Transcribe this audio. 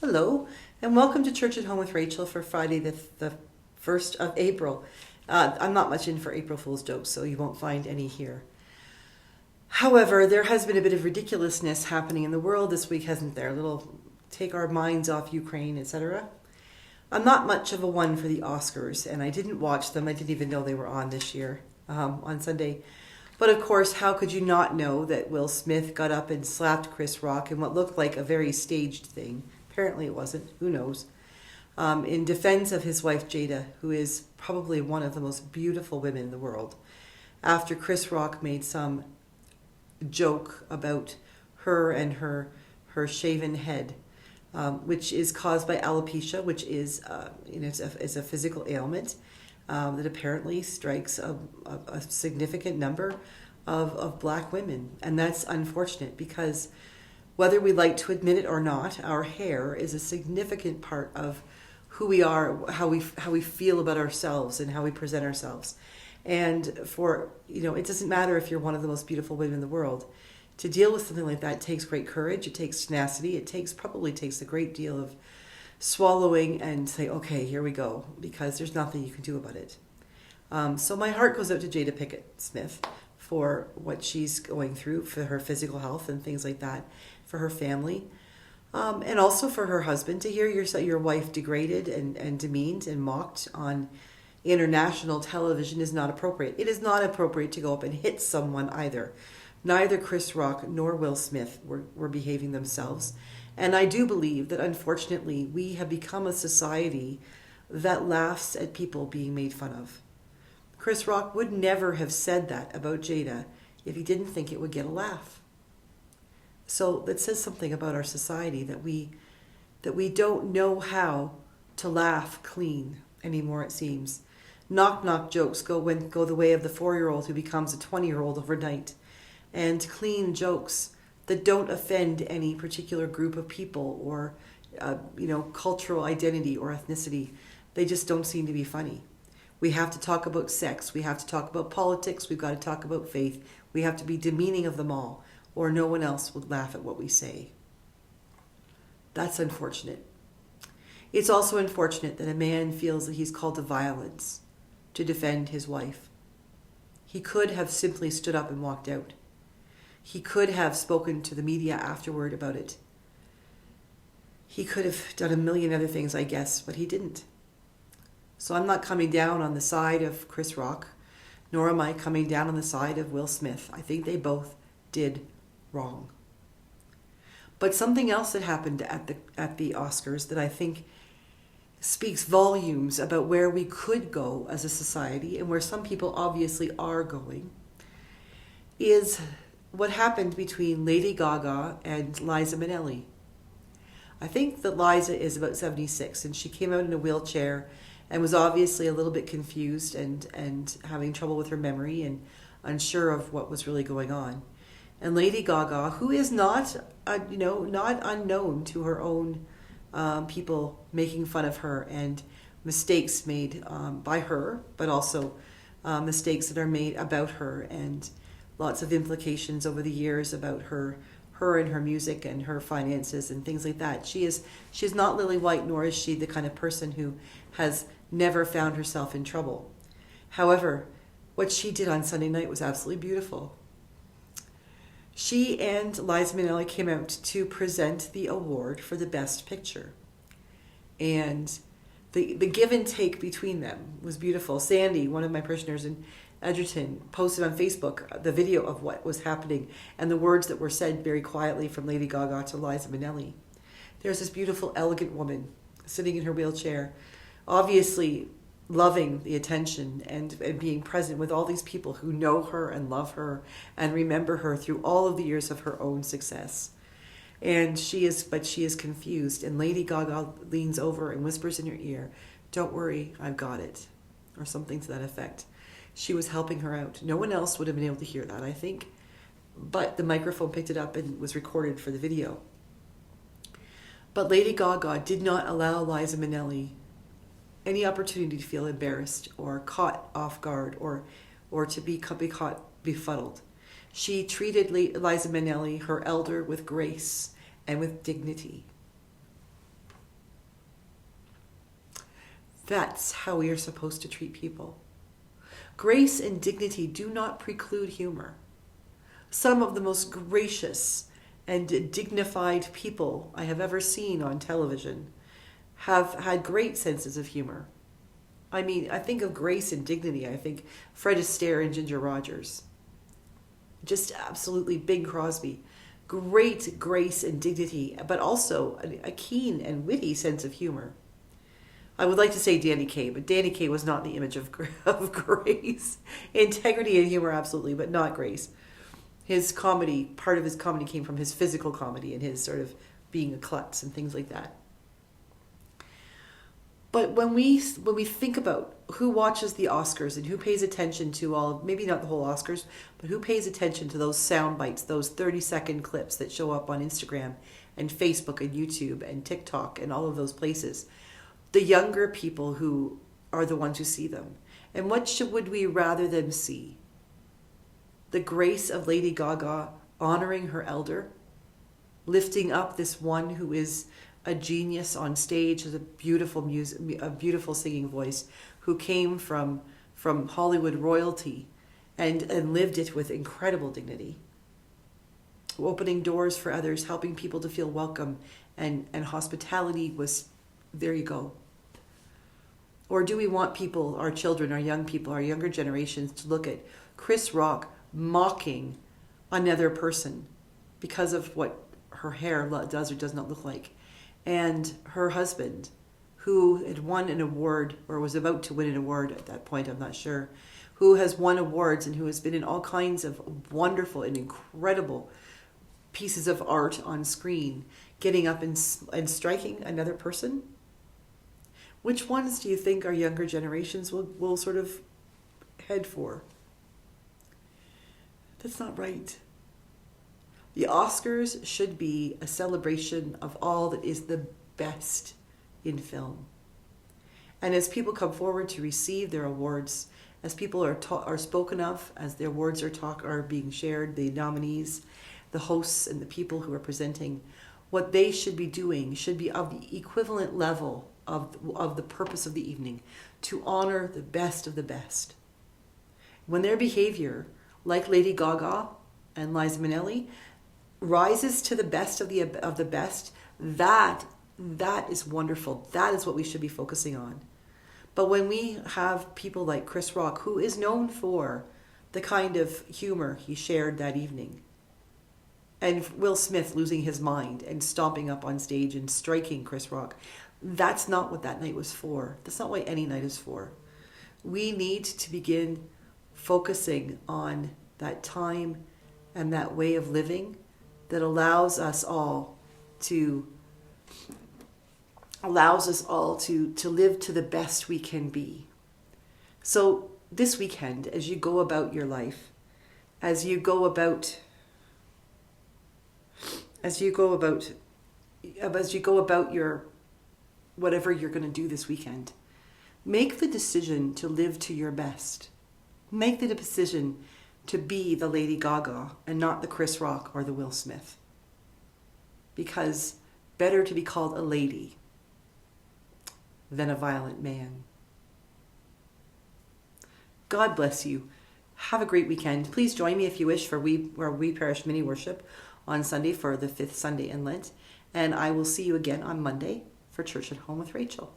Hello, and welcome to Church at Home with Rachel for Friday the 1st of April. I'm not much in for April Fool's jokes, so you won't find any here. However, there has been a bit of ridiculousness happening in the world this week, hasn't there? A little take our minds off Ukraine, etc. I'm not much of a one for the Oscars, and I didn't watch them. I didn't even know they were on this year on Sunday. But of course, how could you not know that Will Smith got up and slapped Chris Rock in what looked like a very staged thing? Apparently it wasn't. Who knows? In defense of his wife Jada, who is probably one of the most beautiful women in the world, after Chris Rock made some joke about her and her shaven head, which is caused by alopecia, which is it's a physical ailment that apparently strikes a significant number of black women, and that's unfortunate because whether we like to admit it or not, our hair is a significant part of who we are, how we feel about ourselves, and how we present ourselves. And it doesn't matter if you're one of the most beautiful women in the world. To deal with something like that takes great courage. It takes tenacity. It probably takes a great deal of swallowing and say, okay, here we go, because there's nothing you can do about it. So my heart goes out to Jada Pinkett Smith for what she's going through, for her physical health and things like that, for her family, and also for her husband. To hear your wife degraded and demeaned and mocked on international television is not appropriate. It is not appropriate to go up and hit someone either. Neither Chris Rock nor Will Smith were behaving themselves. And I do believe that unfortunately we have become a society that laughs at people being made fun of. Chris Rock would never have said that about Jada if he didn't think it would get a laugh. So that says something about our society, that we don't know how to laugh clean anymore, it seems. Knock jokes go the way of the 4-year-old who becomes a 20-year-old overnight. And clean jokes that don't offend any particular group of people or cultural identity or ethnicity, they just don't seem to be funny. We have to talk about sex. We have to talk about politics. We've got to talk about faith. We have to be demeaning of them all, or no one else would laugh at what we say. That's unfortunate. It's also unfortunate that a man feels that he's called to violence to defend his wife. He could have simply stood up and walked out. He could have spoken to the media afterward about it. He could have done a million other things, I guess, but he didn't. So I'm not coming down on the side of Chris Rock, nor am I coming down on the side of Will Smith. I think they both did wrong. But something else that happened at the Oscars that I think speaks volumes about where we could go as a society, and where some people obviously are going, is what happened between Lady Gaga and Liza Minelli. I think that Liza is about 76, and she came out in a wheelchair and was obviously a little bit confused and having trouble with her memory and unsure of what was really going on. And Lady Gaga, who is not unknown to her own people making fun of her and mistakes made by her, but also mistakes that are made about her, and lots of implications over the years about her and her music and her finances and things like that. She's not Lily White, nor is she the kind of person who has never found herself in trouble. However, what she did on Sunday night was absolutely beautiful. She and Liza Minelli came out to present the award for the Best Picture. And the give and take between them was beautiful. Sandy, one of my parishioners in Edgerton, posted on Facebook the video of what was happening and the words that were said very quietly from Lady Gaga to Liza Minelli. There's this beautiful, elegant woman sitting in her wheelchair, obviously loving the attention and being present with all these people who know her and love her and remember her through all of the years of her own success. And she is confused. And Lady Gaga leans over and whispers in her ear, "Don't worry, I've got it," or something to that effect. She was helping her out. No one else would have been able to hear that, I think. But the microphone picked it up and was recorded for the video. But Lady Gaga did not allow Liza Minelli any opportunity to feel embarrassed or caught off guard or to be caught befuddled. She treated Liza Minelli, her elder, with grace and with dignity. That's how we are supposed to treat people. Grace and dignity do not preclude humor. Some of the most gracious and dignified people I have ever seen on television have had great senses of humor. I mean, I think of grace and dignity. I think Fred Astaire and Ginger Rogers. Just absolutely Bing Crosby. Great grace and dignity, but also a keen and witty sense of humor. I would like to say Danny Kaye, but Danny Kaye was not the image of grace. Integrity and humor, absolutely, but not grace. His comedy, part of his comedy came from his physical comedy and his sort of being a klutz and things like that. But when we think about who watches the Oscars and who pays attention to all, maybe not the whole Oscars, but who pays attention to those sound bites, those 30-second clips that show up on Instagram and Facebook and YouTube and TikTok and all of those places, the younger people who are the ones who see them. And what would we rather them see? The grace of Lady Gaga honoring her elder, lifting up this one who is a genius on stage, has a beautiful singing voice, who came from Hollywood royalty and lived it with incredible dignity, opening doors for others, helping people to feel welcome, and hospitality was, there you go. Or do we want people, our children, our young people, our younger generations, to look at Chris Rock mocking another person because of what her hair does or does not look like, and her husband, who had won an award or was about to win an award at that point, I'm not sure, who has won awards and who has been in all kinds of wonderful and incredible pieces of art on screen, getting up and striking another person? Which ones do you think our younger generations will sort of head for? That's not right. The Oscars should be a celebration of all that is the best in film. And as people come forward to receive their awards, as people are spoken of, as their awards are being shared, the nominees, the hosts, and the people who are presenting, what they should be doing should be of the equivalent level of the purpose of the evening, to honor the best of the best. When their behavior, like Lady Gaga and Liza Minelli, rises to the best of the best, that is wonderful. That is what we should be focusing on. But when we have people like Chris Rock, who is known for the kind of humor he shared that evening, and Will Smith losing his mind and stomping up on stage and striking Chris Rock, that's not what that night was for. That's not what any night is for. We need to begin focusing on that time and that way of living that allows us all to live to the best we can be. So this weekend, as you go about your life, as you go about your whatever you're going to do this weekend, make the decision to live to your best. Make the decision to be the Lady Gaga and not the Chris Rock or the Will Smith. Because better to be called a lady than a violent man. God bless you. Have a great weekend. Please join me if you wish for We Parish Mini Worship on Sunday for the 5th Sunday in Lent. And I will see you again on Monday for Church at Home with Rachel.